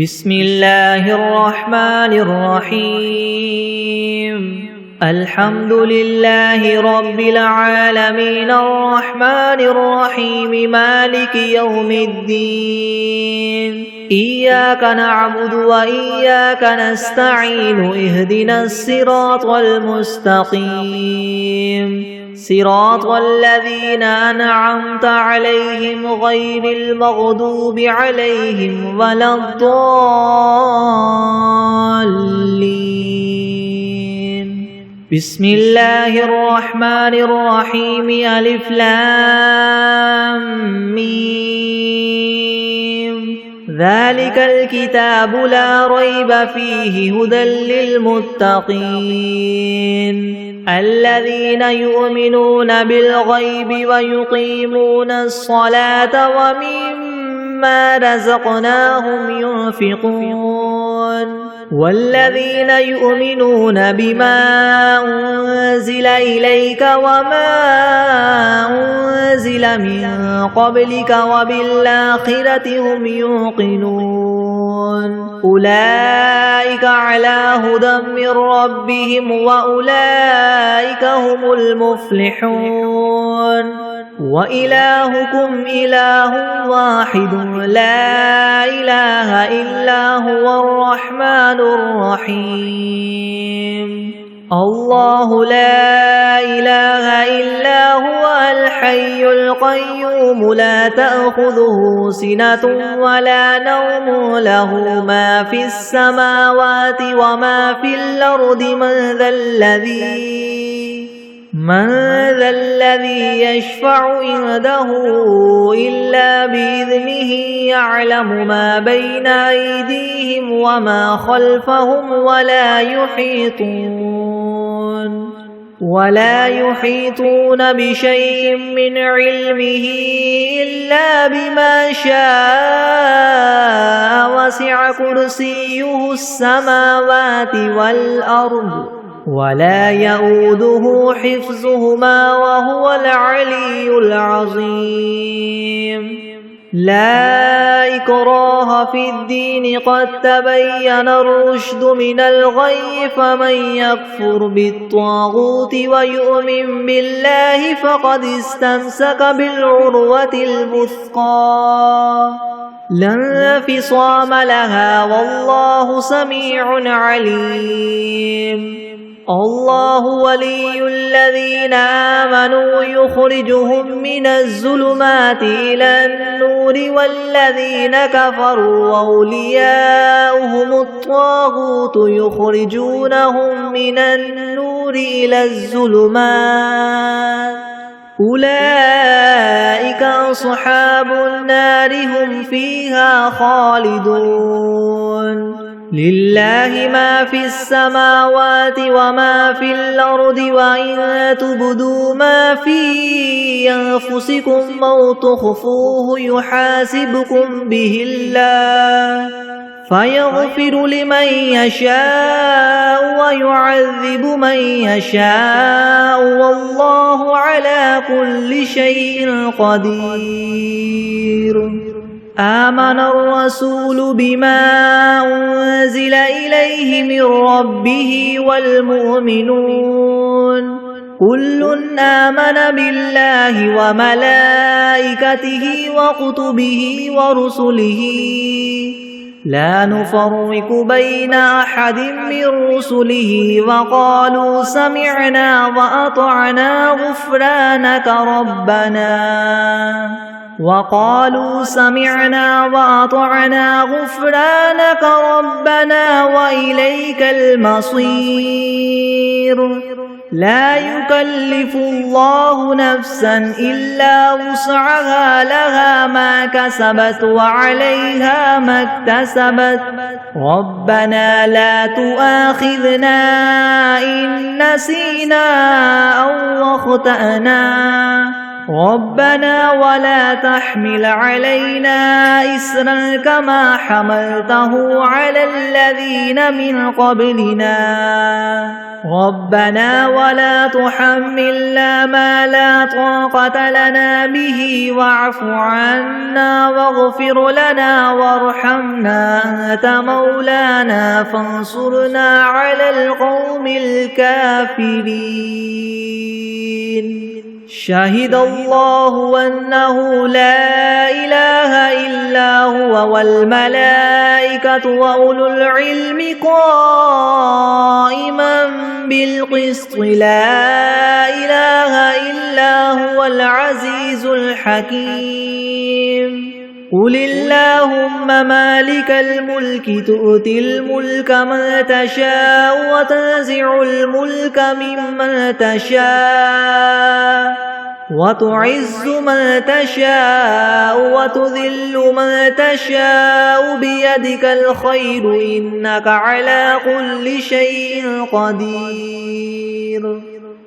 بسم الله الرحمن الرحيم الحمد لله رب العالمين الرحمن الرحيم مالك يوم الدين إياك نعبد وإياك نستعين اهدنا الصراط المستقيم صراط الذين أنعمت عليهم غير المغضوب عليهم ولا الضالين بسم الله الرحمن الرحيم ألف لام ميم ذلك الكتاب لا ريب فيه هدى للمتقين الذين يؤمنون بالغيب ويقيمون الصلاة ومما رزقناهم ينفقون والذين يؤمنون بما أنزل إليك وما أنزل من قبلك وبالآخرة هم يوقنون أولئك على هدى من ربهم وأولئك هم المفلحون وإلهكم إله واحد لا إله إلا هو الرحمن الرحيم الله لا إله إلا هو الحي القيوم لا تأخذه سنة ولا نوم له ما في السماوات وما في الأرض من ذا الذي يشفع عنده إلا بإذنه يعلم ما بين أيديهم وما خلفهم ولا يحيطون بشيء من علمه إلا بما شاء وسع كرسيه السماوات والأرض ولا يؤوده حفظهما وهو العلي العظيم لا إكراه في الدين قد تبين الرشد من الغي فمن يكفر بالطاغوت ويؤمن بالله فقد استمسك بالعروة الوثقى لا انفصام لها والله سميع عليم الله ولي الذين آمنوا يخرجهم من الظلمات إلى النور والذين كفروا أولياؤهم الطاغوت يخرجونهم من النور إلى الظلمات أولئك أصحاب النار هم فيها خالدون لله ما في السماوات وما في الأرض وإن تبدوا ما في أنفسكم أو تخفوه يحاسبكم به الله فيغفر لمن يشاء ويعذب من يشاء والله على كل شيء قدير آمن الرسول بما أنزل إليه من ربه والمؤمنون كل آمن بالله وملائكته وكتبه ورسله لا نفرق بين أحد من رسله وقالوا سمعنا وأطعنا غفرانك ربنا وإليك المصير لا يكلف الله نفسا إلا وسعها لها ما كسبت وعليها ما اكتسبت ربنا لا تؤاخذنا إن نسينا أو أخطأنا ربنا ولا تحمل علينا إسرا كما حملته على الذين من قبلنا ربنا ولا تحملنا ما لا طاقة لنا به واعف عنا واغفر لنا وارحمنا أنت مولانا فانصرنا على القوم الكافرين شهد الله أنه لا إله إلا هو والملائكة وأولو العلم قائما بالقسط لا إله إلا هو العزيز الحكيم قل اللهم مالك الملك تؤتي الملك من تشاء وتنزع الملك ممن تشاء وتعز من تشاء وتذل من تشاء بيدك الخير إنك على كل شيء قدير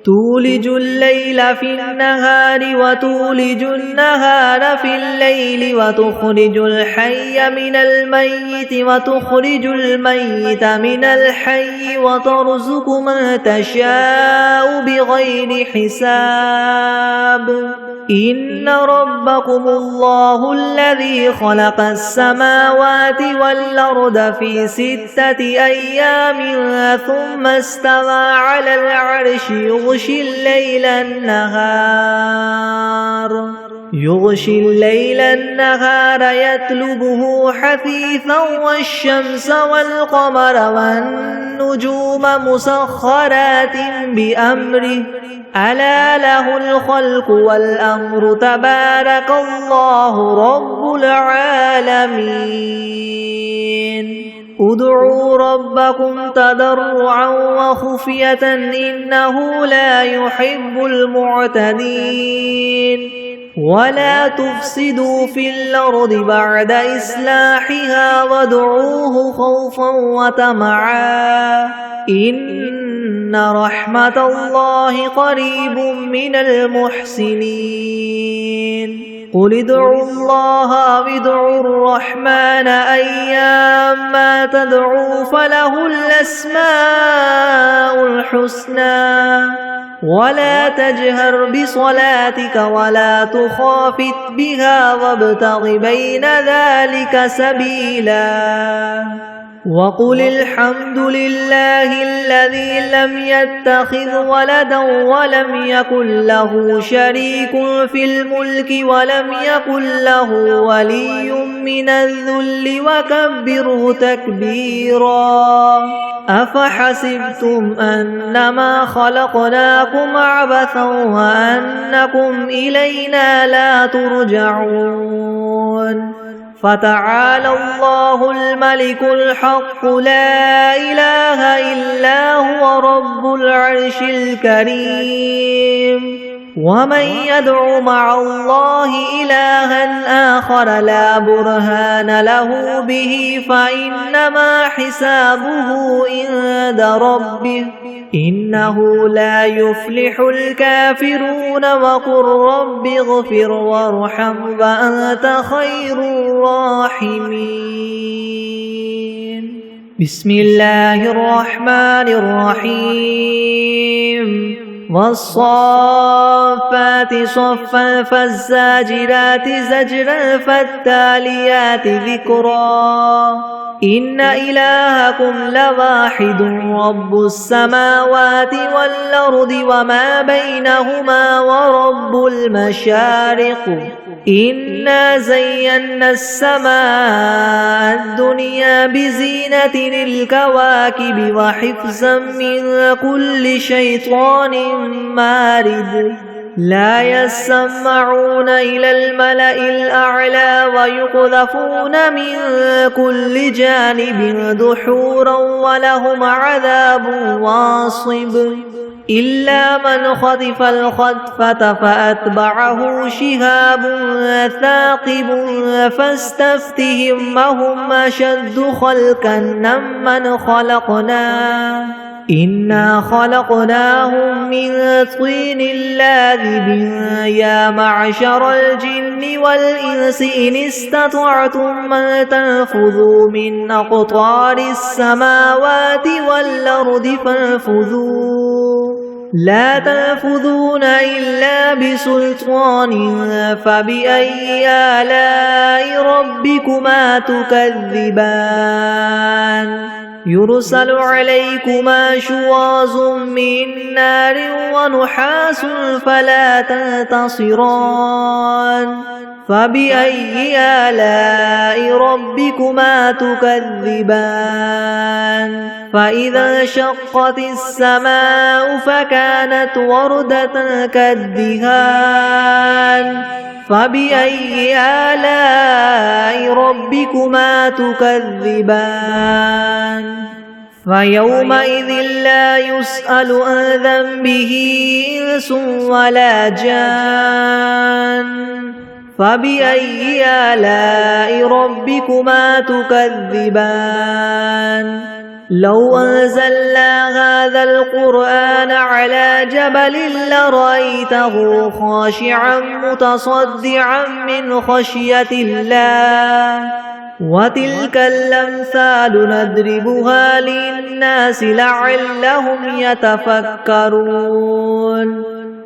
تولج الليل في النهار وتولج النهار في الليل وتخرج الحي من الميت وتخرج الميت من الحي وترزق من تشاء بغير حساب إن ربكم الله الذي خلق السماوات والأرض في 6 أيام ثم استوى على العرش يغشي الليل النهار يطلبه حثيثا والشمس والقمر والنجوم مسخرات بأمره ألا له الخلق والأمر تبارك الله رب العالمين ادعوا ربكم تضرعا وخفية إنه لا يحب المعتدين ولا تفسدوا في الأرض بعد إصلاحها وادعوه خوفا وطمعا إن رحمة الله قريب من المحسنين قل ادعوا الله أو ادعوا الرحمن أيما تدعوا فله الأسماء الحسنى ولا تجهر بصلاتك ولا تخافت بها وابتغ بين ذلك سبيلا وقل الحمد لله الذي لم يتخذ ولدا ولم يكن له شريك في الملك ولم يكن له ولي من الذل وكبره تكبيرا أفحسبتم أنما خلقناكم عبثا وأنكم إلينا لا ترجعون فتعالى الله الملك الحق لا إله إلا هو رب العرش الكريم ومن يدع مع الله إلها آخر لا برهان له به فإنما حسابه عند ربه إنه لا يفلح الكافرون وقل رب اغفر وارحم وأنت خير الراحمين بسم الله الرحمن الرحيم والصافات صفا فالزاجرات زجرا فالتاليات ذكرا إن إلهكم لواحد رب السماوات والأرض وما بينهما ورب المشارق إنا زينا السماء الدنيا بزينة الكواكب وحفظا من كل شيطان مارد لا يسمعون إلى الملأ الأعلى ويقذفون من كل جانب دحورا ولهم عذاب واصب إلا من خطف الخطفة فأتبعه شهاب ثاقب فاستفتهم هم أشد خلقا ممن خلقنا إنا خلقناهم من طين لازب يا معشر الجن والإنس إن استطعتم أن تنفذوا من أقطار السماوات والأرض فانفذوا لا تنفذون إلا بسلطان فبأي آلاء ربكما تكذبان يرسل عليكما شواظ من نار ونحاس فلا تنتصران فبأي آلاء ربكما تكذبان فإذا انشقت السماء فكانت وردة كالدهان فبأي آلاء ربكما تكذبان فيومئذ لا يسأل عن ذنبه إنس ولا جان فبأي آلاء ربكما تكذبان لو أنزلنا هذا القرآن على جبل لرأيته خاشعا متصدعا من خشية الله وتلك الأمثال نضربها للناس لعلهم يتفكرون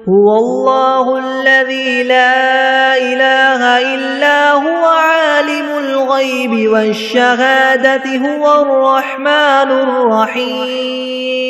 هو الله الذي لا إله إلا هو عالم الغيب والشهادة هو الرحمن الرحيم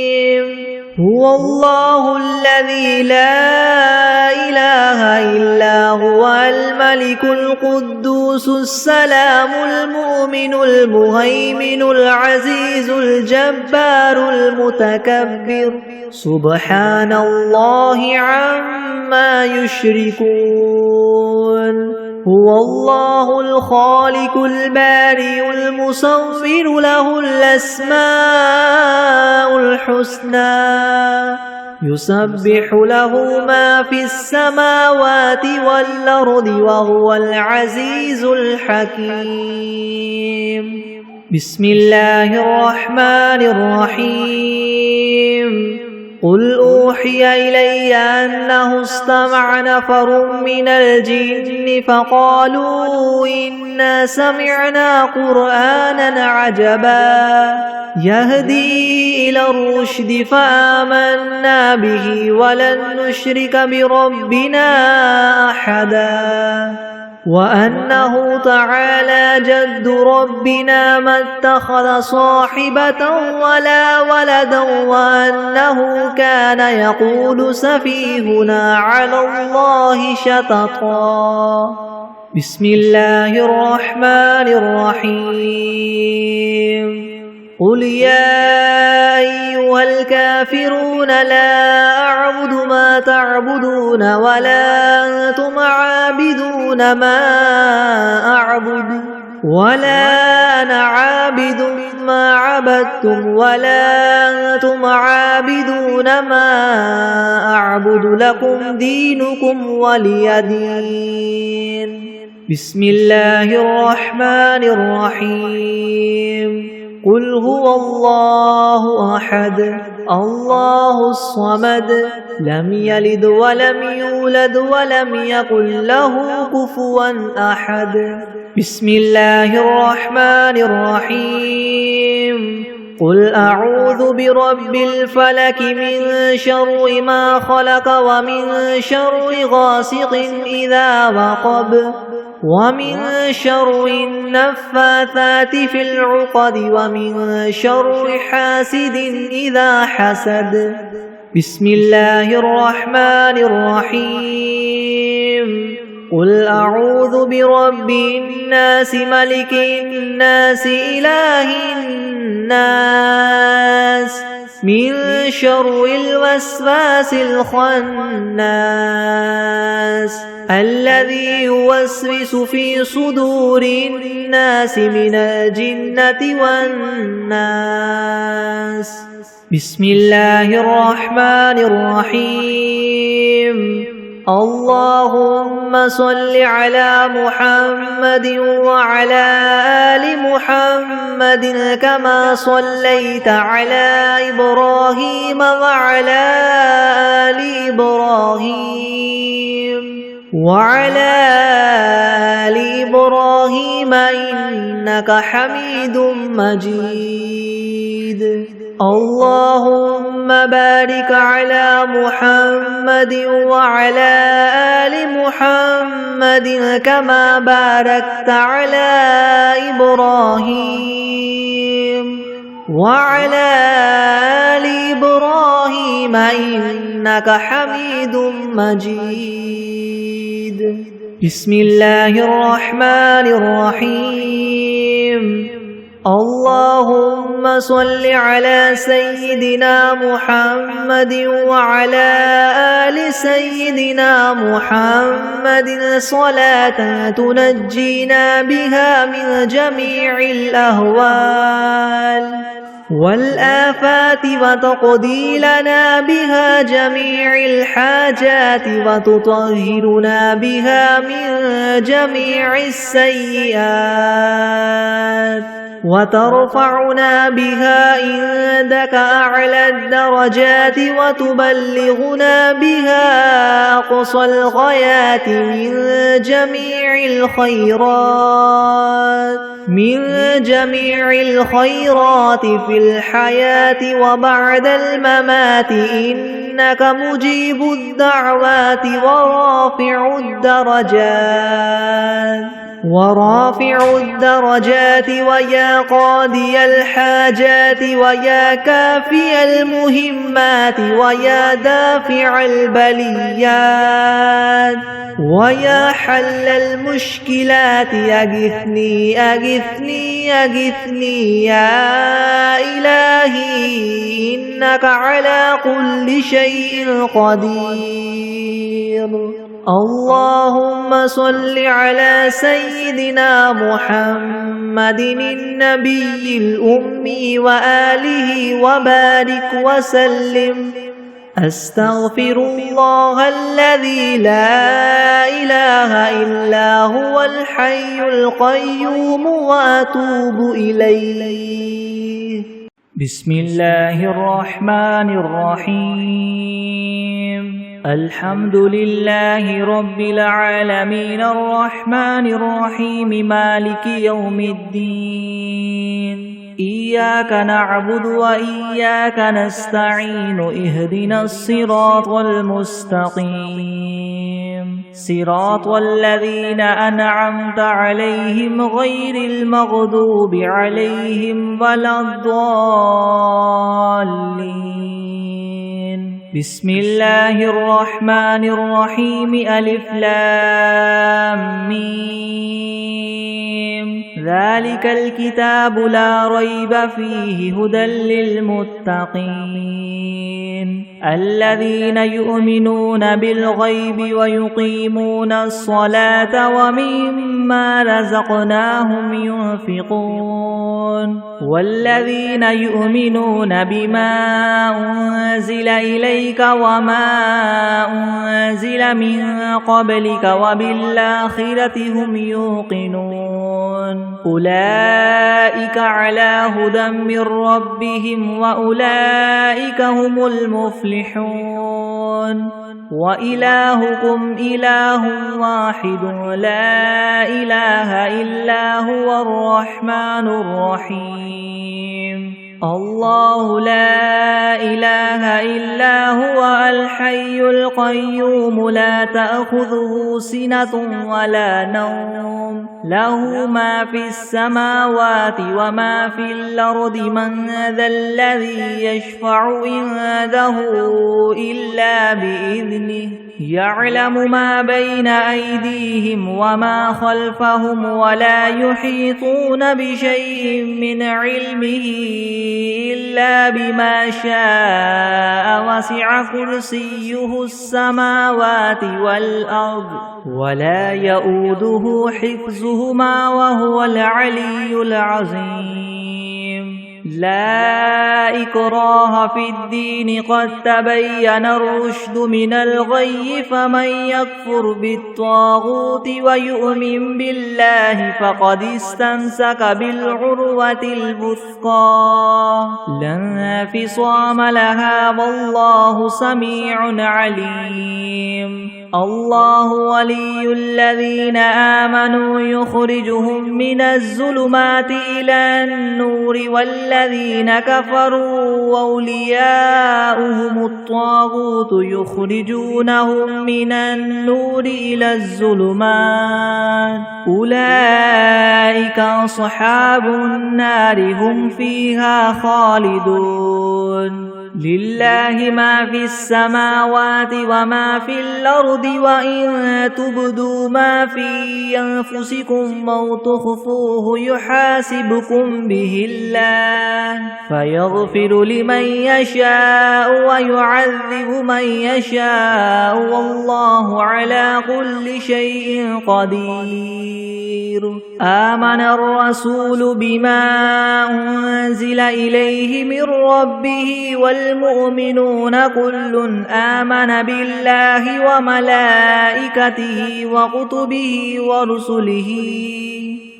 هو الله الذي لا إله إلا هو الملك القدوس السلام المؤمن المهيمن العزيز الجبار المتكبر سبحان الله عما يشركون هو الله الخالق البارئ المصور له الأسماء الحسنى يسبح له ما في السماوات والأرض وهو العزيز الحكيم بسم الله الرحمن الرحيم قل أوحي إلي أنه استمع نفر من الجن فقالوا إنا سمعنا قرآنا عجبا يهدي إلى الرشد فآمنا به ولن نشرك بربنا أحدا وأنه تعالى جد ربنا ما اتخذ صاحبة ولا ولدا وأنه كان يقول سفيهنا على الله شططا بسم الله الرحمن الرحيم قل يا أيها الكافرون لا أعبد ما تعبدون ولا أنتم عابدون ما أعبد ولا أنا عابد ما عبدتم ولا أنتم عابدون ما أعبد لكم دينكم ولي دين بسم الله الرحمن الرحيم قل هو الله أحد الله الصمد لم يلد ولم يولد ولم يكن له كفوا أحد بسم الله الرحمن الرحيم قل أعوذ برب الفلك من شر ما خلق ومن شر غاسق إذا وقب ومن شر النفاثات في العقد ومن شر حاسد إذا حسد بسم الله الرحمن الرحيم قل أعوذ برب الناس ملك الناس إله الناس من شر الوسواس الخناس الذي يوسوس في صدور الناس من الجنة والناس بسم الله الرحمن الرحيم اللهم صل على محمد وعلى آل محمد كما صليت على إبراهيم وعلى آل إبراهيم إنك حميد مجيد. اللهم بارك على محمد وعلى آل محمد كما باركت على إبراهيم وعلى آل إبراهيم إنك حميد مجيد. بسم الله الرحمن الرحيم. اللهم صل على سيدنا محمد وعلى آل سيدنا محمد صلاة تنجينا بها من جميع الأهوال والآفات وتقضي لنا بها جميع الحاجات وتطهرنا بها من جميع السيئات وترفعنا بها عندك أعلى الدرجات وتبلغنا بها أقصى الغايات من جميع الخيرات في الحياة وبعد الممات إنك مجيب الدعوات ورافع الدرجات ويا قاضي الحاجات ويا كافي المهمات ويا دافع البليات ويا حل المشكلات أغثني أغثني أغثني يا إلهي إنك على كل شيء قدير. اللهم صل على سيدنا محمد النبي الأمي وآله وبارك وسلم. أستغفر الله الذي لا إله إلا هو الحي القيوم وأتوب إليه. بسم الله الرحمن الرحيم. الحمد لله رب العالمين الرحمن الرحيم مالك يوم الدين. إياك نعبد وإياك نستعين اهدنا الصراط المستقيم صراط الذين أنعمت عليهم غير المغضوب عليهم ولا الضالين. بسم الله الرحمن الرحيم. ألف لام ميم. ذلك الكتاب لا ريب فيه هدى للمتقين الذين يؤمنون بالغيب ويقيمون الصلاة ومما رزقناهم ينفقون والذين يؤمنون بما أنزل إليك وما أنزل من قبلك وبالآخرة هم يوقنون أولئك على هدى من ربهم وأولئك هم المفلحون. وإلهكم إله واحد لا إله إلا هو الرحمن الرحيم. الله لا إله إلا هو الحي القيوم لا تأخذه سنة ولا نوم له ما في السماوات وما في الأرض من ذا الذي يشفع عنده إلا بإذنه يعلم ما بين أيديهم وما خلفهم ولا يحيطون بشيء من علمه إلا بما شاء وسع كرسيه السماوات والأرض ولا يؤوده حفظهما وهو العلي العظيم. لا إكراه في الدين قد تبين الرشد من الغي فمن يكفر بالطاغوت ويؤمن بالله فقد استمسك بالعروة الوثقى لا انفصام لها والله سميع عليم الله ولي الذين آمنوا يخرجهم من الظلمات إلى النور والذين كفروا أولياؤهم الطاغوت يخرجونهم من النور إلى الظلمات أولئك أصحاب النار هم فيها خالدون لله ما في السماوات وما في الأرض وإن تبدوا ما في أنفسكم أو تخفوه يحاسبكم به الله فيغفر لمن يشاء ويعذب من يشاء والله على كل شيء قدير آمن الرسول بما أنزل إليه من ربه والمؤمنون كل آمن بالله وملائكته وكتبه ورسله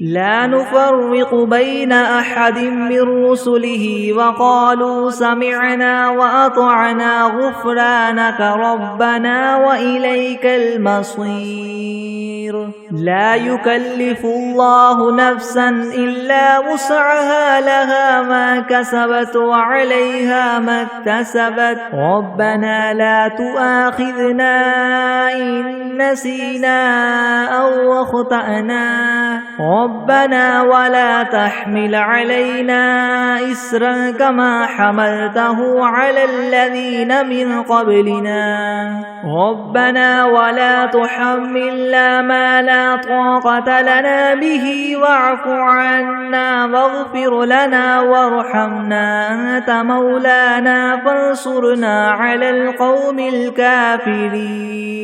لا نفرق بين أحد من رسله وقالوا سمعنا وأطعنا غفرانك ربنا وإليك المصير لا يكلف الله نفسا إلا وسعها لها ما كسبت وعليها ما اكتسبت ربنا لا تؤاخذنا إن نسينا أو أخطأنا ربنا ولا تحمل علينا إسرا كما حملته على الذين من قبلنا ربنا ولا تحملنا ما لا طاقة لنا به واعف عنا واغفر لنا وارحمنا أنت مولانا فانصرنا على القوم الكافرين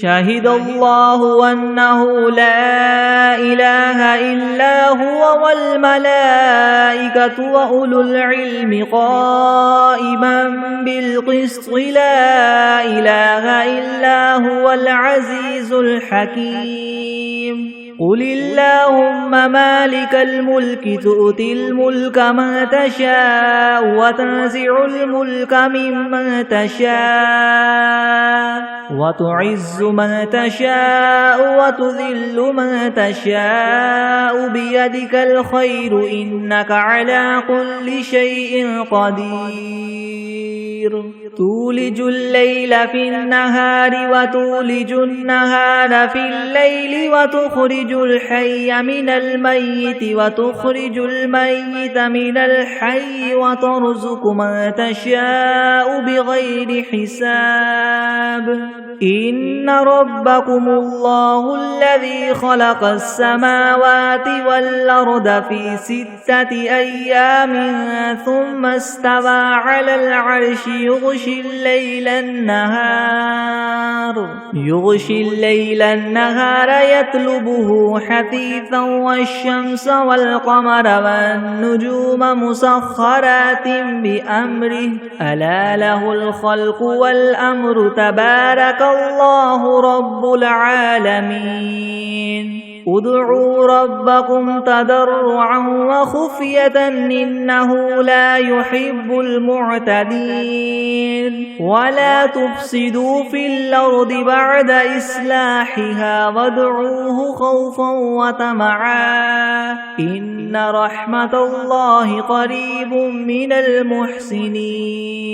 شهد الله أنه لا إله إلا هو والملائكة وأولو العلم قائما بالقسط لا إله إلا هو العزيز الحكيم قل اللهم مالك الملك تؤتي الملك من تشاء وتنزع الملك ممن تشاء وتعز من تشاء وتذل من تشاء بيدك الخير إنك على كل شيء قدير تولج الليل في النهار وتولج النهار في الليل وتخرج الحي من الميت وتخرج الميت من الحي وترزق من تشاء بغير حساب إن ربكم الله الذي خلق السماوات والأرض في 6 أيام ثم استوى على العرش يغشي الليل النهار يطلبه حثيثا والشمس والقمر والنجوم مسخرات بأمره ألا له الخلق والأمر تبارك الله رب العالمين ادعوا ربكم تضرعا وخفية إنه لا يحب المعتدين ولا تفسدوا في الأرض بعد إصلاحها وادعوه خوفا وطمعا إن رحمة الله قريب من المحسنين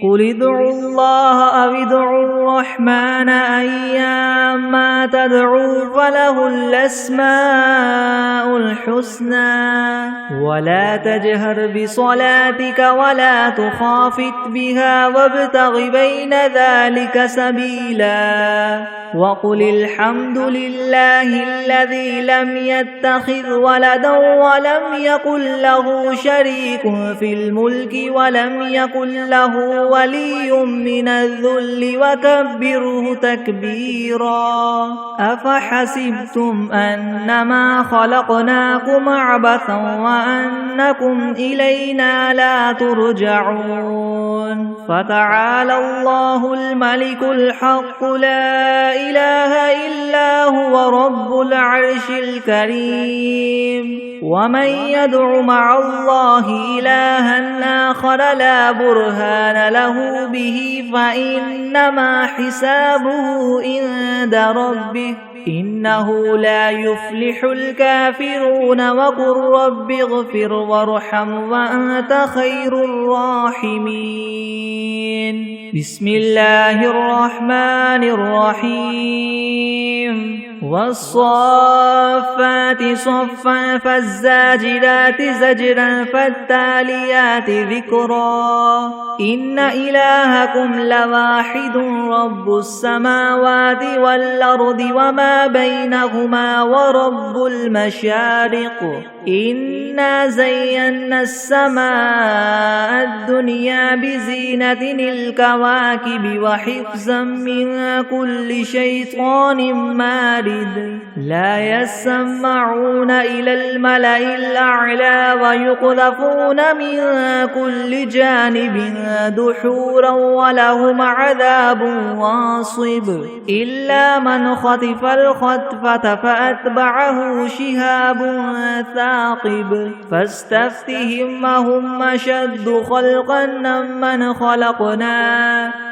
قل ادعوا الله أو ادعوا الرحمن أيما تدعوا فله الأسماء الحسنى ولا تجهر بصلاتك ولا تخافت بها وابتغ بين ذلك سبيلا وقل الحمد لله الذي لم يتخذ ولدا ولم يكن له شريك في الملك ولم يكن له ولي من الذل وكبره تكبيرا أفحسبتم أنما خلقناكم عبثا وأنكم إلينا لا ترجعون فتعالى الله الملك الحق لا إله إلا هو رب العرش الكريم ومن يدع مع الله إلها آخر لا برهان له به فإنما حسابه عند ربه إنه لا يفلح الكافرون وقل رب اغفر وارحم وأنت خير الراحمين بسم الله الرحمن الرحيم والصافات صفا فالزاجرات زجرا فالتاليات ذكرا إن إلهكم لواحد رب السماوات والأرض وما بينهما ورب المشارق إنا زينا السماء الدنيا بزينة الكواكب وحفظا من كل شيطان مارد لا يسمعون إلى الملأ الأعلى ويقذفون من كل جانب دحورا ولهم عذاب واصب إلا من خطف الخطفة فأتبعه شهاب ثاقب فاستفتهم أهم أشد خلقا ممن خلقنا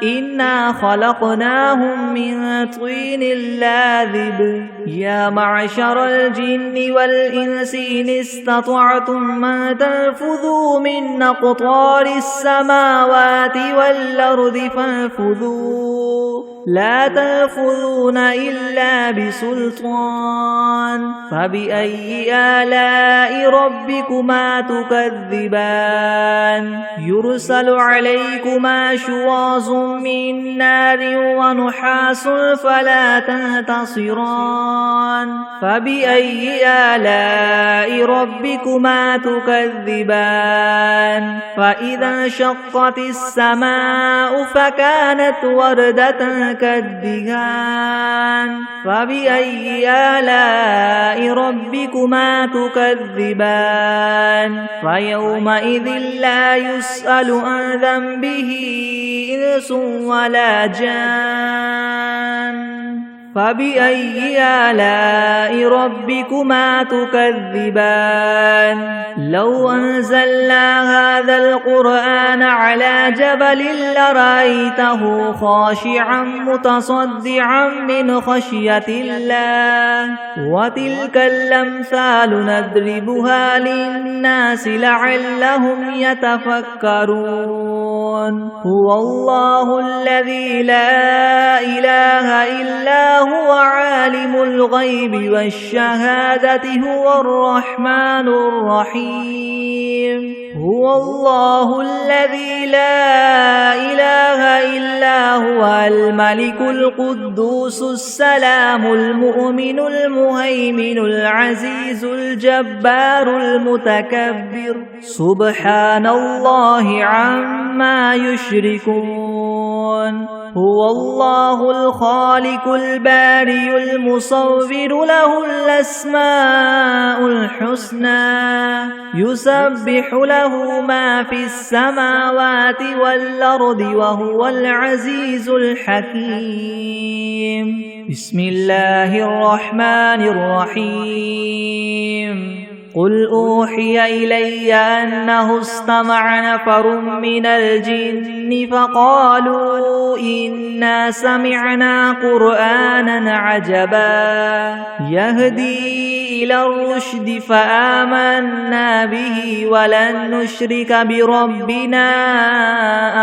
إنا خلقناهم من طين لاذب يا معشر الجن والإنس إن استطعتم أن تنفذوا من أقطار السماوات والأرض فانفذوا لا تنفذون إلا بسلطان فبأي آلاء ربكما تكذبان يرسل عليكما شواظ من نار ونحاس فلا تنتصران فبأي آلاء ربكما تكذبان فإذا انشقت السماء فكانت وردة كالدهان فبأي آلاء ربكما تكذبان فيومئذ لا يسأل عن ذنبه إنس ولا جان فبأي آلاء ربكما تكذبان لو أنزلنا هذا القرآن على جبل لرأيته خاشعا متصدعا من خشية الله وتلك الأمثال نضربها للناس لعلهم يتفكرون هو الله الذي لا إله إلا هو عالم الغيب والشهادة هو الرحمن الرحيم هو الله الذي لا إله إلا هو الملك القدوس السلام المؤمن المهيمن العزيز الجبار المتكبر سبحان الله عما يشركون هو الله الخالق البارئ المصور له الأسماء الحسنى يسبح له ما في السماوات والأرض وهو العزيز الحكيم بسم الله الرحمن الرحيم قل أوحي إلي أنه استمع نفر من الجن فقالوا إنا سمعنا قرآنا عجبا يهدي إلى الرشد فآمنا به ولن نشرك بربنا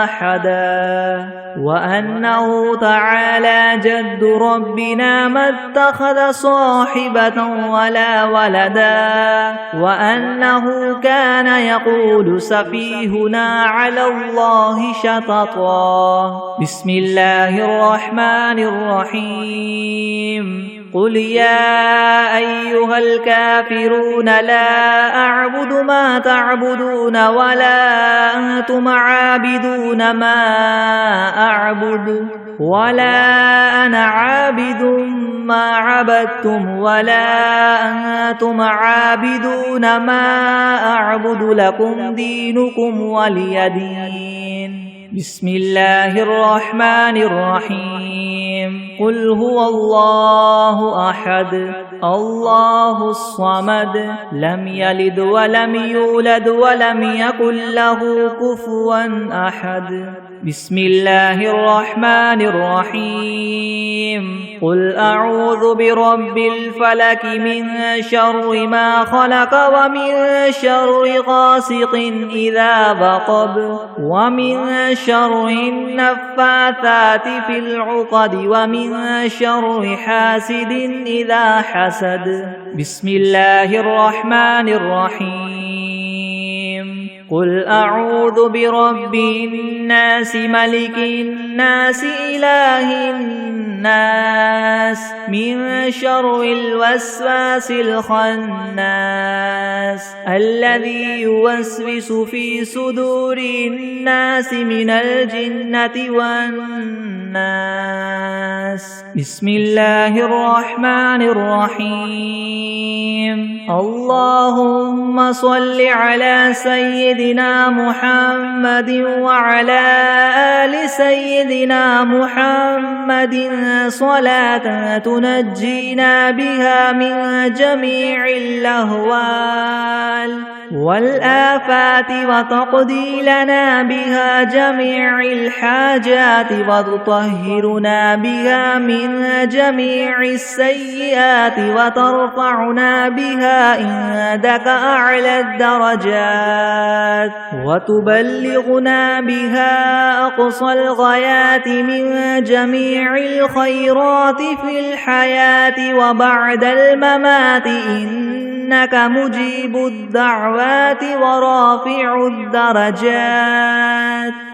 أحدا وأنه تعالى جد ربنا ما اتخذ صاحبة ولا ولدا وأنه كان يقول سفيهنا على الله شططا. بسم الله الرحمن الرحيم. قل يا أيها الكافرون لا أعبد ما تعبدون ولا أنتم عابدون ما أعبد ولا أنا عابد ما عبدتم ولا أنتم عابدون ما أعبد لكم دينكم ولي دين. بسم الله الرحمن الرحيم. قل هو الله أحد الله الصمد لم يلد ولم يولد ولم يكن له كفوا أحد. بسم الله الرحمن الرحيم. قل أعوذ برب الفلك من شر ما خلق ومن شر غاسق إذا وقب ومن شر النفاثات في العقد ومن شر حاسد إذا حسد. بسم الله الرحمن الرحيم. قل أعوذ برب الناس ملك الناس إله الناس من شر الوسواس الخناس الذي يوسوس في صدور الناس من الجنة والناس. بسم الله الرحمن الرحيم. اللهم صل على سيدنا محمد وعلى آل سيدنا محمد صلاة تنجينا بها من جميع الأهوال والآفات وتقضي لنا بها جميع الحاجات وتطهرنا بها من جميع السيئات وترفعنا بها عندك أعلى الدرجات وتبلغنا بها أقصى الغايات من جميع الخيرات في الحياة وبعد الممات إنك مجيب الدعوات ورافع الدرجات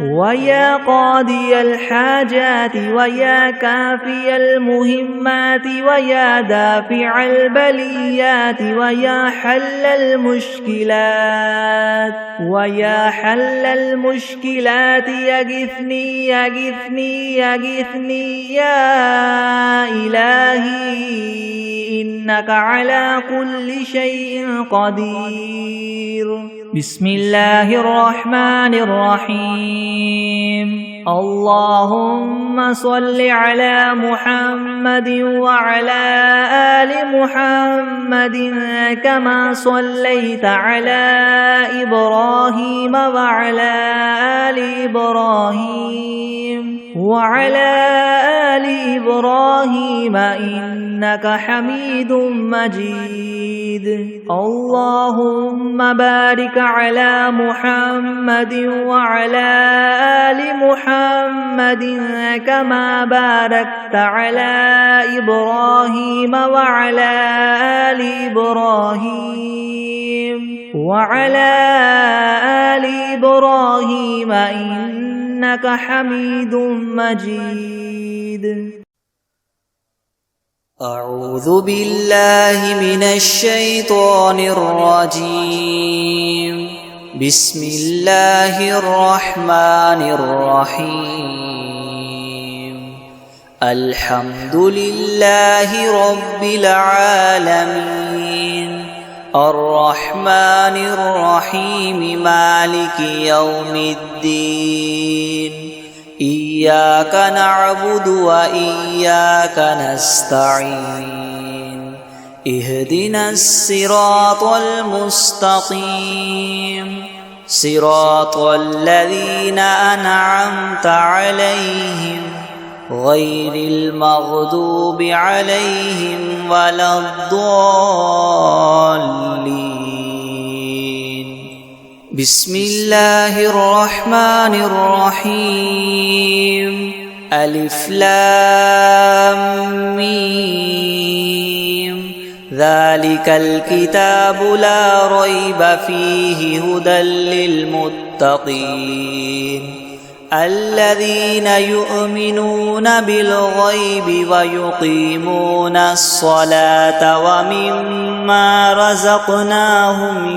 ويا قاضي الحاجات ويا كافي المهمات ويا دافع البليات ويا حل المشكلات ويا حل المشكلات يغثني يغثني يغثني يا إلهي إنك على كل شيء قدير. بسم الله الرحمن الرحيم. اللهم صل على محمد وعلى آل محمد كما صليت على إبراهيم وعلى آل إبراهيم وعلى آل إبراهيم إنك حميد مجيد. اللهم بارك على محمد وعلى آل محمد كما باركت على إبراهيم وعلى آل إبراهيم وعلى آل إبراهيم إنك حميد مجيد. أعوذ بالله من الشيطان الرجيم. بسم الله الرحمن الرحيم. الحمد لله رب العالمين الرحمن الرحيم مالك يوم الدين إياك نعبد وإياك نستعين اهدنا الصراط المستقيم صراط الذين أنعمت عليهم غير المغضوب عليهم ولا الضالين. بسم الله الرحمن الرحيم ألف لام ميم ذلك الكتاب لا ريب فيه هدى للمتقين الذين يؤمنون بالغيب ويقيمون الصلاة ومما رزقناهم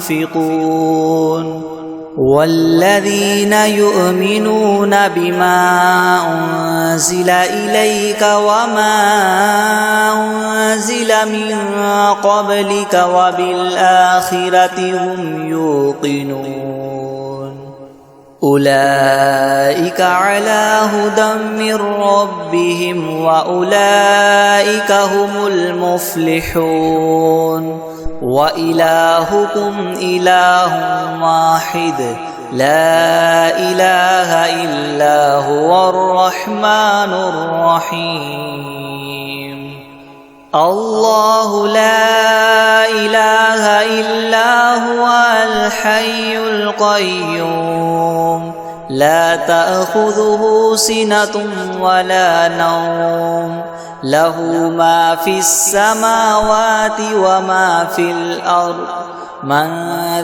ينفقون والذين يؤمنون بما أنزل إليك وما أنزل من قبلك وبالآخرة هم يوقنون أولئك على هدى من ربهم وأولئك هم المفلحون وإلهكم إله واحد لا إله إلا هو الرحمن الرحيم الله لا إله إلا هو الحي القيوم لا تأخذه سنة ولا نوم له ما في السماوات وما في الأرض من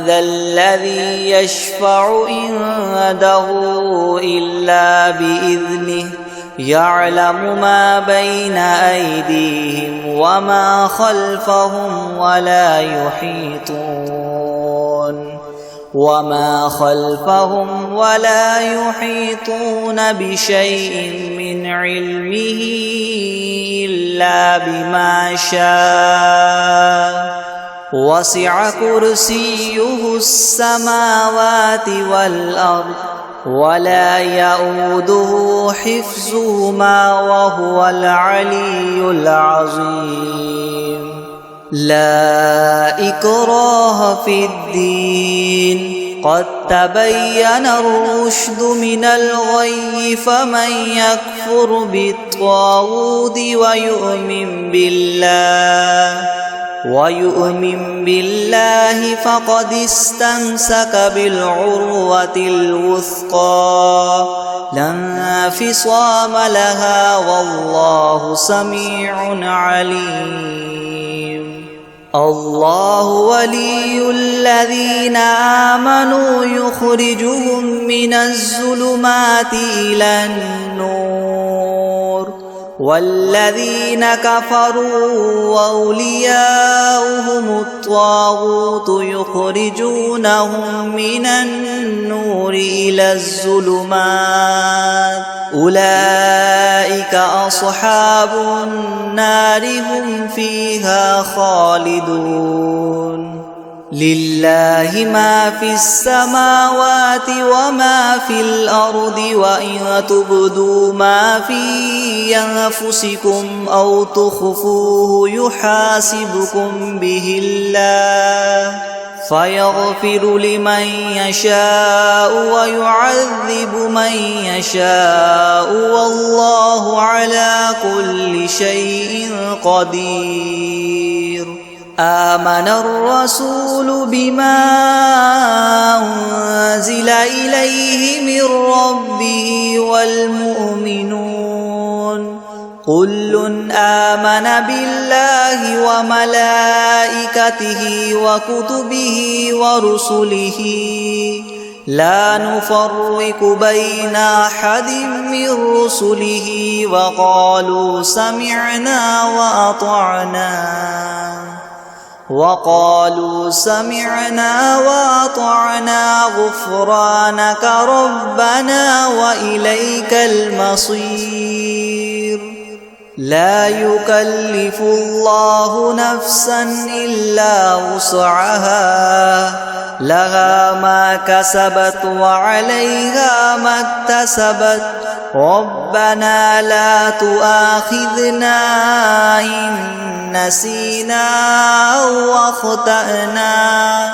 ذا الذي يشفع عنده إلا بإذنه يعلم ما بين أيديهم وما خلفهم ولا يحيطون بشيء من علمه إلا بما شاء وسع كرسيه السماوات والأرض ولا يؤوده حفظهما وهو العلي العظيم لا إكراه في الدين قد تبين الرشد من الغي فمن يكفر بالطاغوت ويؤمن بالله فقد استمسك بالعروة الوثقى لا انفصام لها والله سميع عليم الله ولي الذين آمنوا يخرجهم من الظلمات إلى النور والذين كفروا أولياؤهم الطاغوت يخرجونهم من النور إلى الظلمات أولئك أصحاب النار هم فيها خالدون لله ما في السماوات وما في الأرض وإن تبدوا ما في أنفسكم أو تخفوه يحاسبكم به الله فيغفر لمن يشاء ويعذب من يشاء والله على كل شيء قدير آمن الرسول بما أنزل إليه من ربه والمؤمنون كل آمن بالله وملائكته وكتبه ورسله لا نفرق بين أحد من رسله وقالوا سمعنا وأطعنا غفرانك ربنا وإليك المصير لا يكلف الله نفسا إلا وسعها لها ما كسبت وعليها ما اكتسبت ربنا لا تؤاخذنا إن نسينا أو أخطأنا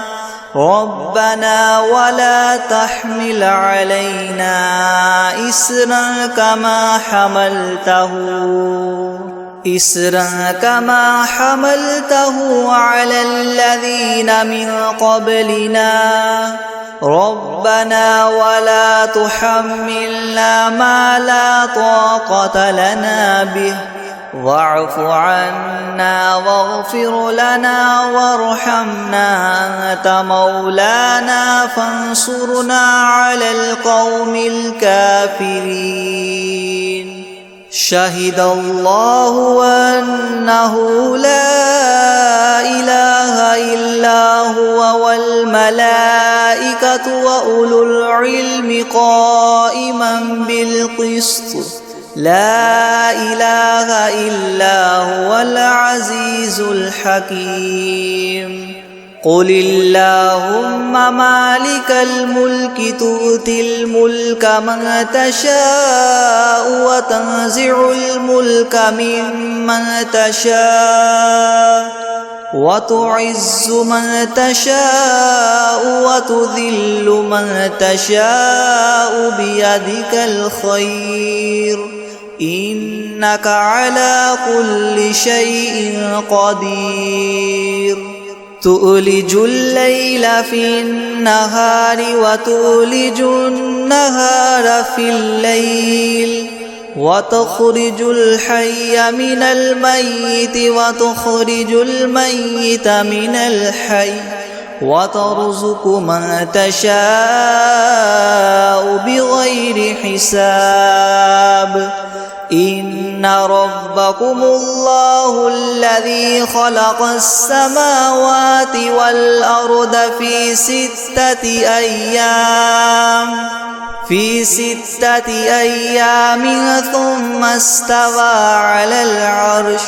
ربنا ولا تحمل علينا إسرا كما حملته على الذين من قبلنا ربنا ولا تحملنا ما لا طاقة لنا به واعف عنا واغفر لنا وارحمنا أنت مولانا فانصرنا على القوم الكافرين شهد الله أنه لا إله إلا هو والملائكة وأولو العلم قائما بالقسط لا إله إلا هو العزيز الحكيم قل اللهم مالك الملك تؤتي الملك من تشاء وتنزع الملك ممن تشاء وتعز من تشاء وتذل من تشاء بيدك الخير إنك على كل شيء قدير تؤلج الليل في النهار وتؤلج النهار في الليل وتخرج الحي من الميت وتخرج الميت من الحي وترزق من تشاء بغير حساب إن ربكم الله الذي خلق السماوات والأرض في 6 أيام ثم استوى على العرش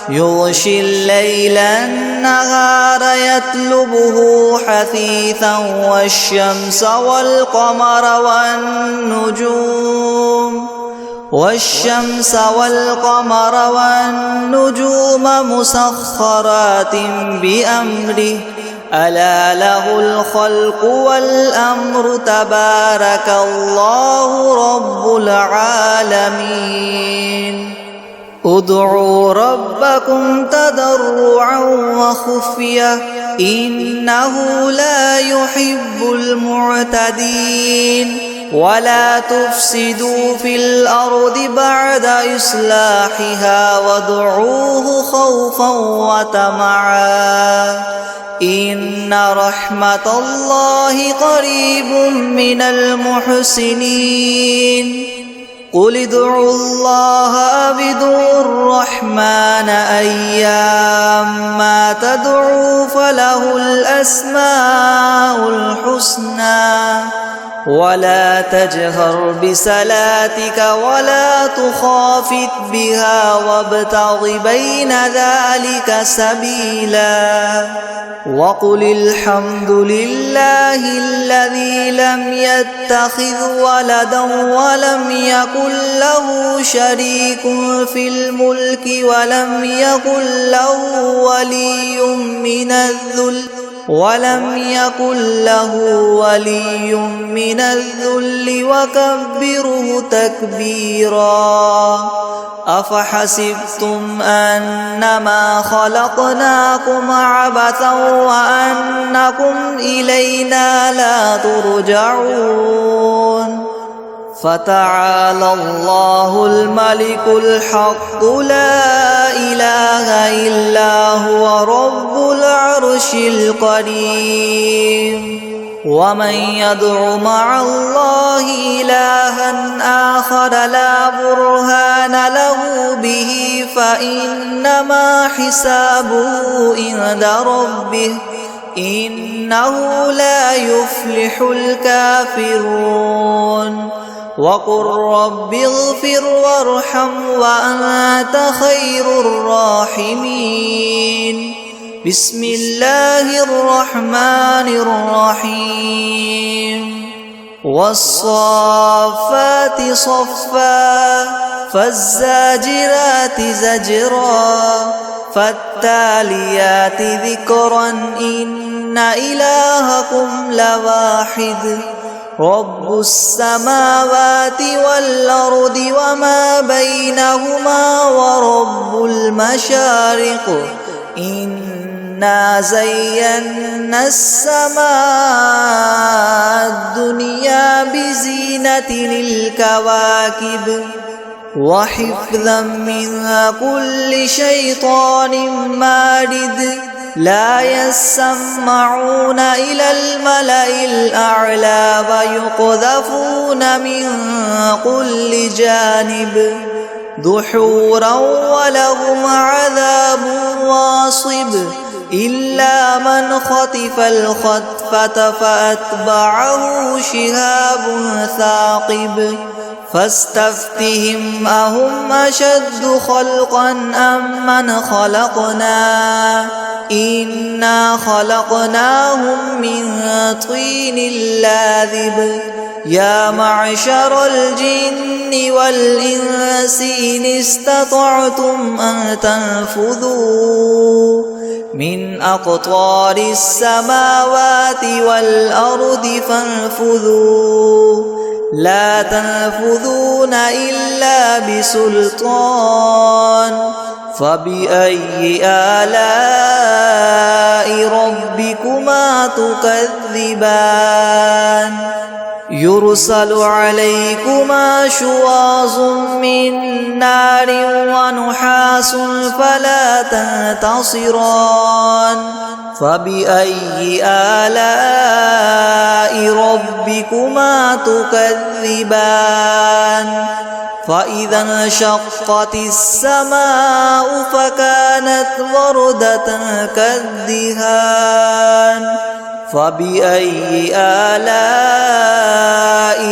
يغشي الليل النهار يطلبه حثيثا والشمس والقمر والنجوم مسخرات بأمره ألا له الخلق والأمر تبارك الله رب العالمين ادعوا ربكم تضرعا وخفية إنه لا يحب المعتدين ولا تفسدوا في الأرض بعد إصلاحها وادعوه خوفا وطمعا إن رحمة الله قريب من المحسنين قل ادعوا الله أو ادعوا الرحمن أيما تدعوا فله الأسماء الحسنى ولا تجهر بصلاتك ولا تخافت بها وابتغ بين ذلك سبيلا وقل الحمد لله الذي لم يتخذ ولدا ولم يكن له شريك في الملك ولم يكن له ولي من الذل وكبره تكبيرا أفحسبتم أنما خلقناكم عبثا وأنكم إلينا لا ترجعون فتعالى الله الملك الحق لا إله إلا هو رب العرش الكريم ومن يدع مع الله إلها آخر لا برهان له به فإنما حسابه عند ربه إنه لا يفلح الكافرون وقل رب اغفر وارحم وأنت خير الراحمين بسم الله الرحمن الرحيم والصافات صفا فالزاجرات زجرا فالتاليات ذكرا إن إلهكم لواحد رب السماوات والأرض وما بينهما ورب المشارق إنه إنا زينا السماء الدنيا بزينة الكواكب وحفظا من كل شيطان مارد لا يسمعون إلى الملأ الأعلى ويقذفون من كل جانب دحورا ولهم عذاب واصب إلا من خطف الخطفة فأتبعه شهاب ثاقب فاستفتهم أهم أشد خلقا أم من خلقنا إنا خلقناهم من طين لاذب يا معشر الجن والإنس إن استطعتم أن تنفذوا من أقطار السماوات والأرض فانفذوا لا تنفذون إلا بسلطان فبأي آلاء ربكما تكذبان يرسل عليكما شواظ من نار ونحاس فلا تنتصران فبأي آلاء ربكما تكذبان فإذا انشقت السماء فكانت وردة كالدهان فبأي آلاء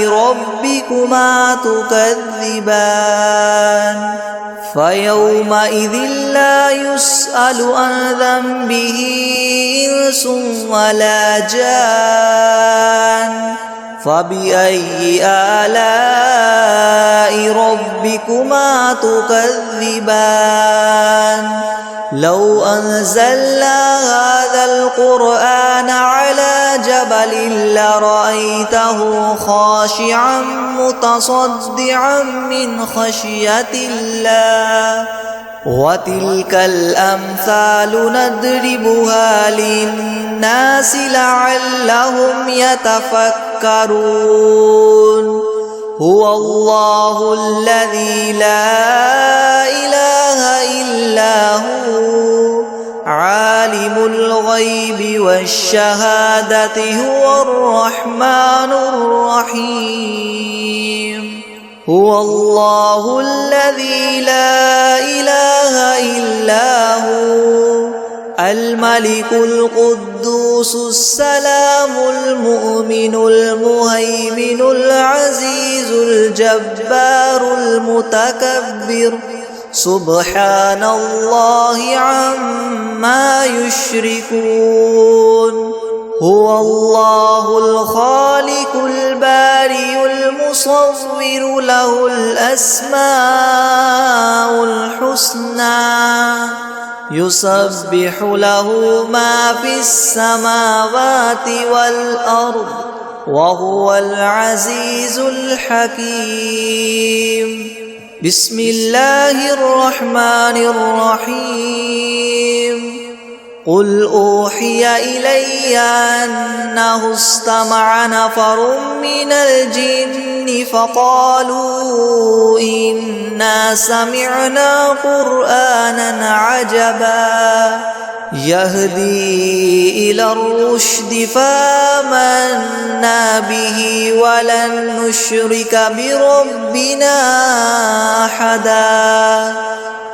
ربكما تكذبان فيومئذ لا يسأل عن ذنبه إنس ولا جان فبأي آلاء ربكما تكذبان لو أنزلنا هذا القرآن على جبل لرأيته خاشعا متصدعا من خشية الله وتلك الأمثال نضربها للناس لعلهم يتفكرون هو الله الذي لا إله إلا هو عالم الغيب والشهادة هو الرحمن الرحيم هو الله الذي لا إله إلا هو الملك القدوس السلام المؤمن المهيمن العزيز الجبار المتكبر سبحان الله عما يشركون هو الله الخالق البارئ المصور له الأسماء الحسنى يسبح له ما في السماوات والأرض وهو العزيز الحكيم بسم الله الرحمن الرحيم قل أوحي إلي أنه استمع نفر من الجن فقالوا إنا سمعنا قرآنا عجبا يهدي إلى الرشد فآمنا به ولن نشرك بربنا أحدا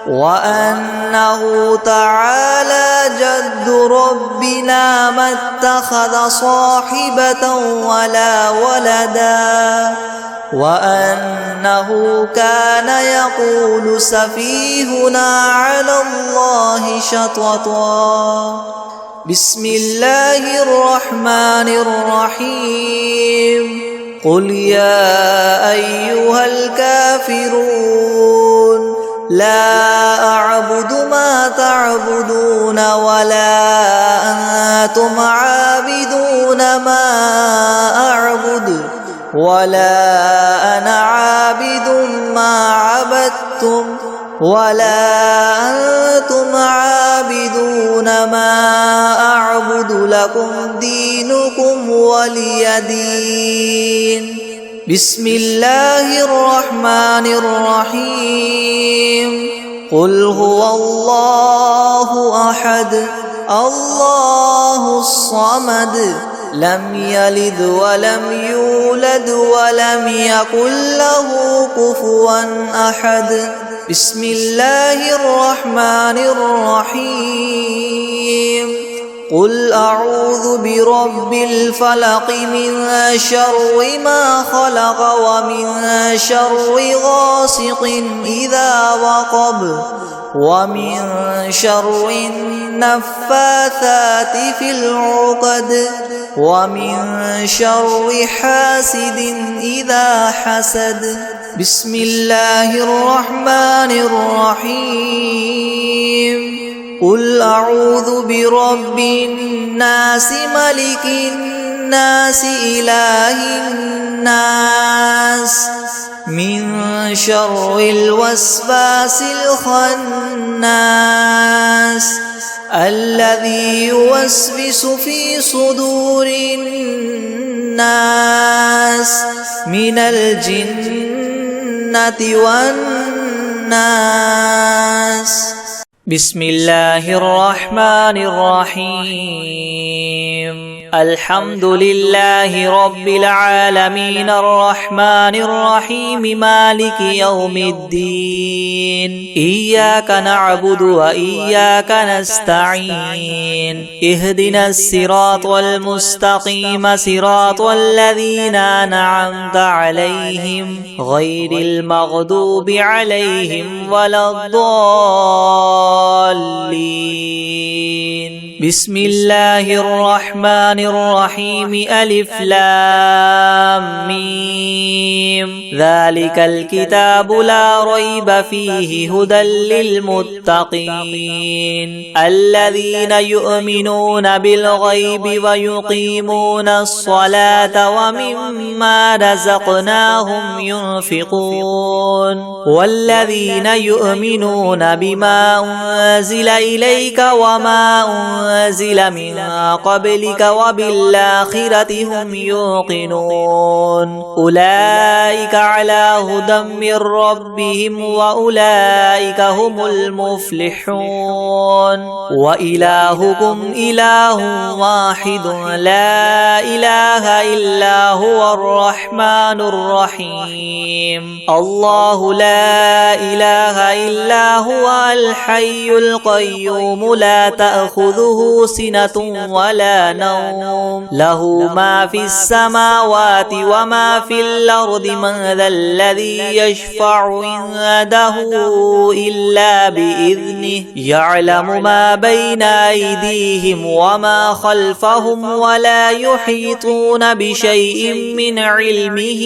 وأنه تعالى جد ربنا ما اتخذ صاحبة ولا ولدا وأنه كان يقول سفيهنا على الله شططا بسم الله الرحمن الرحيم قل يا أيها الكافرون لا أعبد ما تعبدون ولا أنتم عابدون ما أعبد ولا أنا عابد ما عبدتم ولا أنتم عابدون ما أعبد لكم دينكم ولي دين بسم الله الرحمن الرحيم قل هو الله أحد الله الصمد لم يلد ولم يولد ولم يكن له كفوا أحد بسم الله الرحمن الرحيم قل أعوذ برب الفلق من شر ما خلق ومن شر غاسق إذا وقب ومن شر النفاثات في العقد ومن شر حاسد إذا حسد بسم الله الرحمن الرحيم قل أعوذ برب الناس ملك الناس إله الناس من شر الوسواس الخناس الذي يوسوس في صدور الناس من الجنة والناس بسم الله الرحمن الرحيم الحمد لله رب العالمين الرحمن الرحيم مالك يوم الدين إياك نعبد وإياك نستعين اهدنا الصراط المستقيم صراط الذين أنعمت عليهم غير المغضوب عليهم ولا الضالين بسم الله الرحمن الرحيم ألف لام ميم ذلك الكتاب لا ريب فيه هدى للمتقين الذين يؤمنون بالغيب ويقيمون الصلاة ومما رزقناهم ينفقون والذين يؤمنون بما أنزل إليك وما أنزل من قبلك وبالآخرة هم يوقنون أولئك على هدى من ربهم وأولئك هم المفلحون وإلهكم إله واحد لا إله إلا هو الرحمن الرحيم الله لا إله إلا هو الحي القيوم لا تأخذه سنة ولا نوم له ما في السماوات وما في الأرض من ذا الذي يشفع عنده إلا بإذنه يعلم ما بين أيديهم وما خلفهم ولا يحيطون بشيء من علمه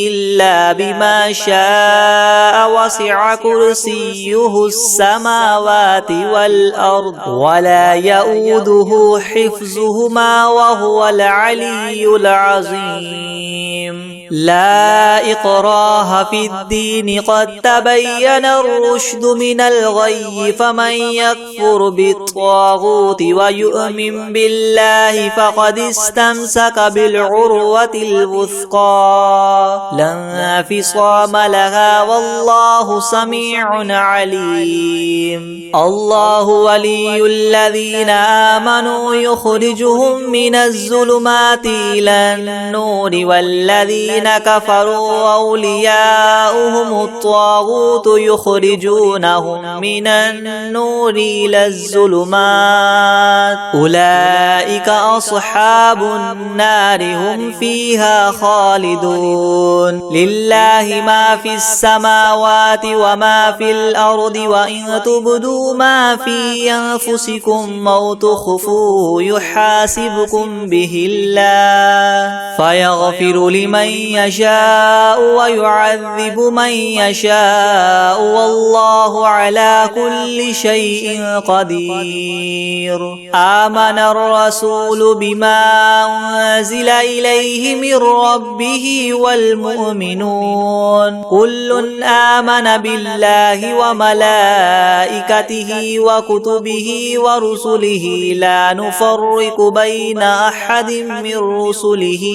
إلا بما شاء وسع كرسيه السماوات والأرض ولا يؤوده حفظهما وهو العلي العظيم لا إكراه في الدين قد تبين الرشد من الغي فمن يكفر بالطاغوت ويؤمن بالله فقد استمسك بالعروة الوثقى لا انفصام لها والله سميع عليم الله ولي الذين آمنوا يخرجهم من الظلمات إلى النور والذين كفروا أولياؤهم الطاغوت يخرجونهم من النور إلى الظلمات أولئك أصحاب النار هم فيها خالدون لله ما في السماوات وما في الأرض وإن تبدوا ما في أنفسكم أو تخفوه يحاسبكم به الله فيغفر لمن يشاء ويعذب من يشاء والله على كل شيء قدير. آمن الرسول بما أنزل إليه من ربه والمؤمنون كل آمن بالله وملائكته وكتبه ورسله لا نفرق بين أحد من رسله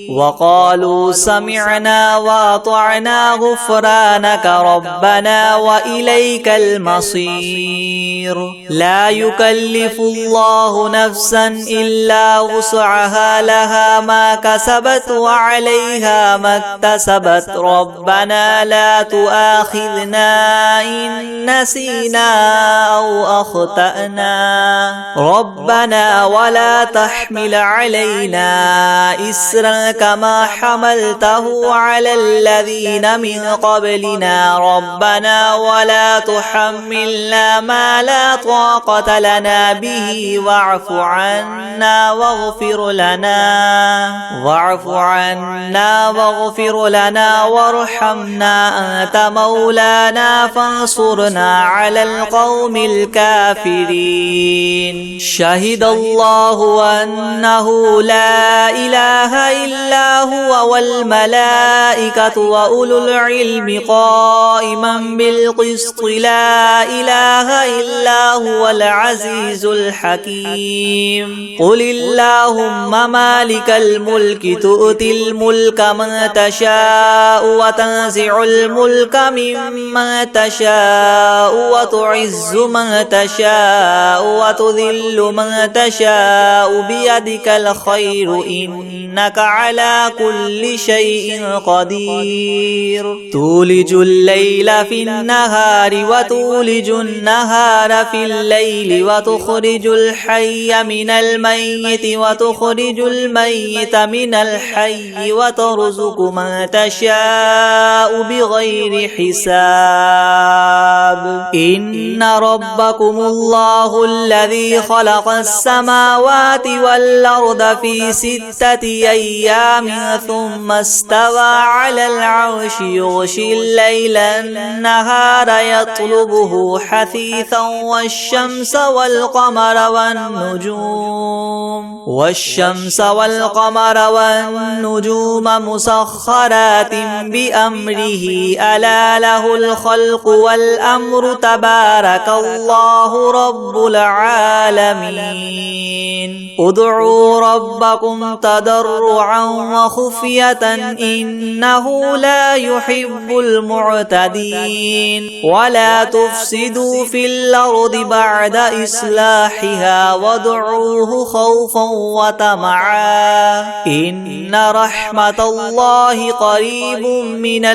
وقالوا سمعنا وأطعنا غفرانك ربنا وإليك المصير. لا يكلف الله نفسا إلا وسعها لها ما كسبت وعليها ما اكتسبت ربنا لا تؤاخذنا إن نسينا أو أخطأنا ربنا ولا تحمل علينا إسرا كما حملته على الذين من قبلنا ربنا ولا تحملنا ما لا طاقة لنا به واعف عنا واغفر لنا وارحمنا أنت مولانا فانصرنا على القوم الكافرين. شهد الله أنه لا إله إلا هو والملائكة وأولو العلم قائما بالقسط لا إله إلا هو العزيز الحكيم. قل اللهم مالك الملك تؤتي الملك من تشاء وتنزع الملك ممن تشاء وتعز من تشاء وتذل من تشاء بيدك الخير إنك على كل شيء قدير. تولج الليل في النهار وتولج النهار في الليل وتخرج الحي من الميت وتخرج الميت من الحي وترزق من تشاء بغير حساب. إن ربكم الله الذي خلق السماوات والأرض في 6 أيام ثم استوى على العرش يغشي الليل النهار يطلبه حثيثا والشمس والقمر والنجوم مسخرات بأمره ألا له الخلق والأمر تبارك الله رب العالمين. ادعوا ربكم تضرعا وخفية إنه لا يحب المعتدين. ولا تفسدوا في الأرض بعد إصلاحها وادعوه خوفا وطمعا إن رحمة الله قريب من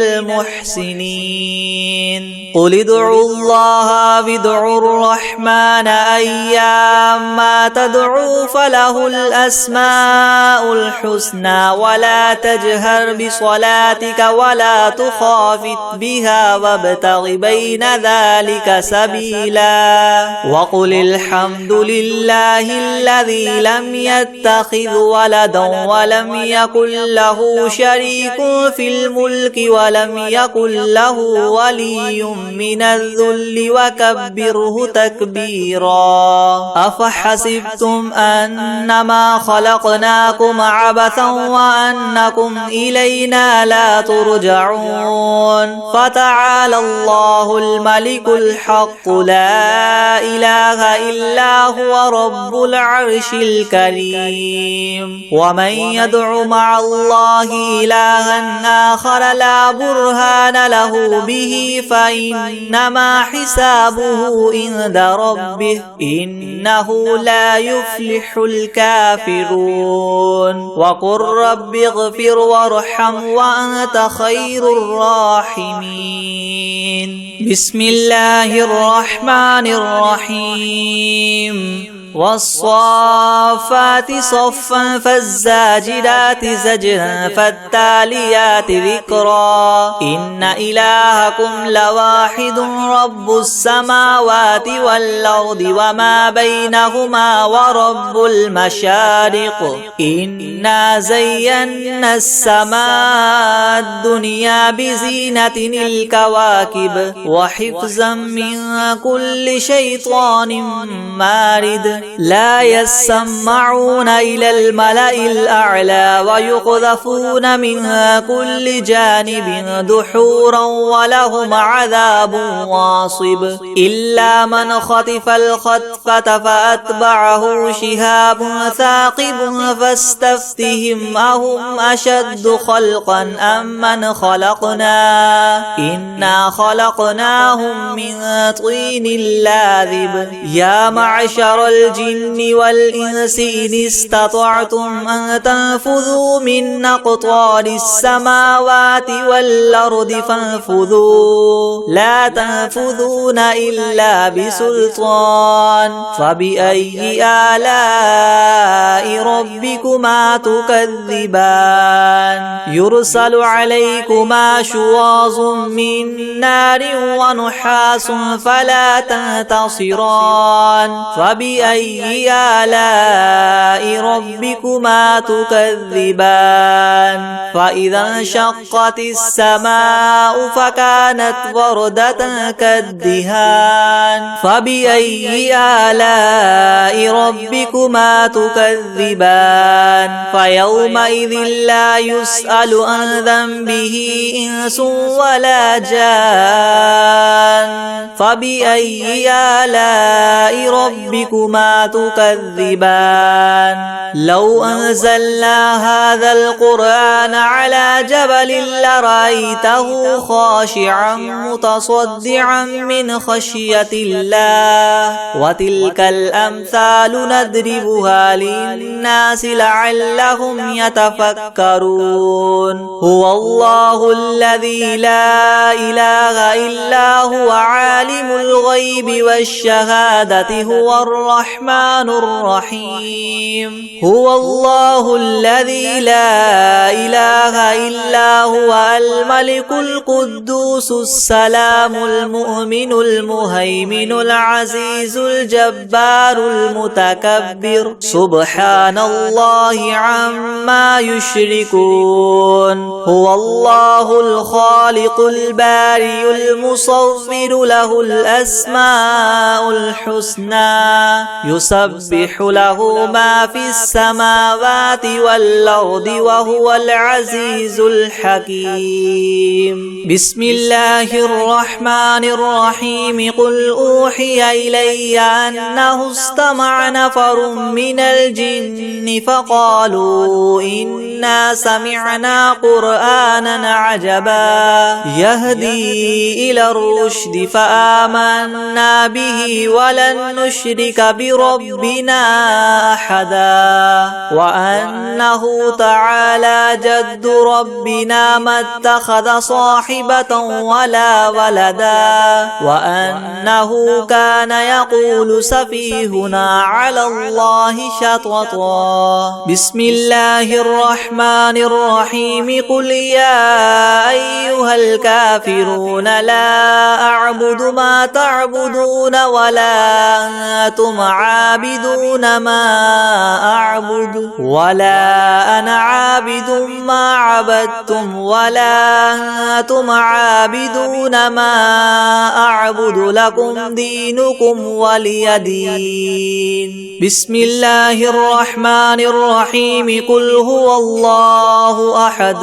المحسنين. قل ادعوا الله وادعوا الرحمن أيما تدعوا فله الأسماء الحسنى ولا تجهر بصلاتك ولا تخافت بها وابتغ بين ذلك سبيلا. وقل الحمد لله الذي لم يتخذ ولدا ولم يكن له شريك في الملك ولم يكن له ولي من الذل وكبره تكبيرا. أفحسبتم أنما خلقناكم عبثا وأنكم إلينا لا ترجعون. فتعالى الله الملك الحق لا إله إلا هو رب العرش الكريم. ومن يدع مع الله إلها آخر لا برهان له به فإنما حسابه عند ربه إنه لا يفلح الكافرون. وقل رب اغفر وارحم وأنت خير الراحمين. بسم الله الرحمن الرحيم. والصافات صفا فالزاجرات زجرا فالتاليات ذكرا إن إلهكم لواحد رب السماوات والأرض وما بينهما ورب المشارق إنا زينا السماء الدنيا بزينة الكواكب وحفظا من كل شيطان مارد لا يسمعون إلى الملأ الأعلى ويقذفون منها كل جانب دحورا ولهم عذاب واصب إلا من خطف الخطفة فأتبعه شهاب ثاقب فاستفتهم أهم أشد خلقا أم من خلقنا إنا خلقناهم من طين لاذب يا معشر الجن والإنس إن استطعتم أن تنفذوا من أقطار السماوات والأرض فانفذوا لا تنفذون إلا بسلطان فبأي آلاء ربكما تكذبان يرسل عليكما شواظ من نار ونحاس فلا تنتصران فبأي آلاء ربكما تكذبان فإذا انشقت السماء فكانت وردة كالدهان فبأي آلاء ربكما تكذبان فيومئذ لا يسأل عن ذنبه إنس ولا جان فبأي آلاء ربكما تكذبان لو أنزلنا هذا القرآن على جبل لرأيته خاشعا متصدعا من خشية الله وتلك الأمثال نضربها للناس لعلهم يتفكرون هو الله الذي لا إله إلا هو عالم الغيب والشهادة هو الرحمن الرحيم هو الله الذي لا إله إلا هو الملك القدوس السلام المؤمن المهيمن العزيز الجبار المتكبر سبحان الله عما يشركون هو الله الخالق البارئ المصور له الأسماء الحسنى يسبح له ما في السماوات والأرض وهو العزيز الحكيم بسم الله الرحمن الرحيم قل أوحي إلي أنه استمع نفر من الجن فقالوا إنا سمعنا قرآنا عجبا يهدي إلى الرشد فآمنا به ولن نشرك بربنا أحدا وأنه تعالى جد ربنا ما اتخذ صاحبة ولا ولدا وأنه كان يقول سفيهنا على الله شططا بسم الله الرحمن الرحيم قل يا أيها الكافرون لا أعبد ما تعبدون ولا أنتم عابدون ما أعبد ولا أنا عابد ما عبدتم ولا أنتم عابدون ما أعبد لكم دينكم ولي دين بسم الله الرحمن الرحيم قل هو الله أحد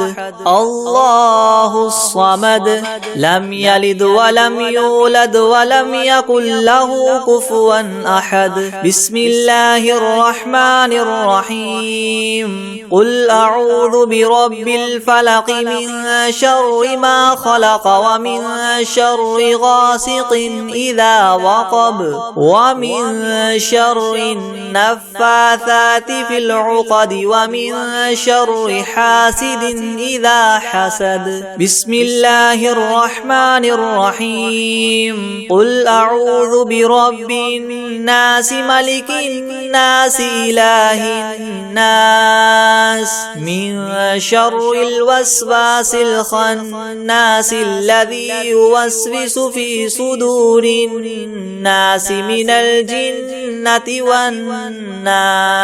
الله الصمد لم يلد ولم يولد ولم يكن له كفوا أحد بسم الله الرحمن الرحيم قل أعوذ برب الفلق من شر ما خلق ومن شر غاسق إذا وقب ومن شر النفاثات في العقد ومن شر حاسد إذا حسد. بسم الله الرحمن الرحيم. قل أعوذ برب الناس ملك الناس إله الناس من شر الوسواس الخناس الذي يوسوس في صدور الناس من الجنة والناس.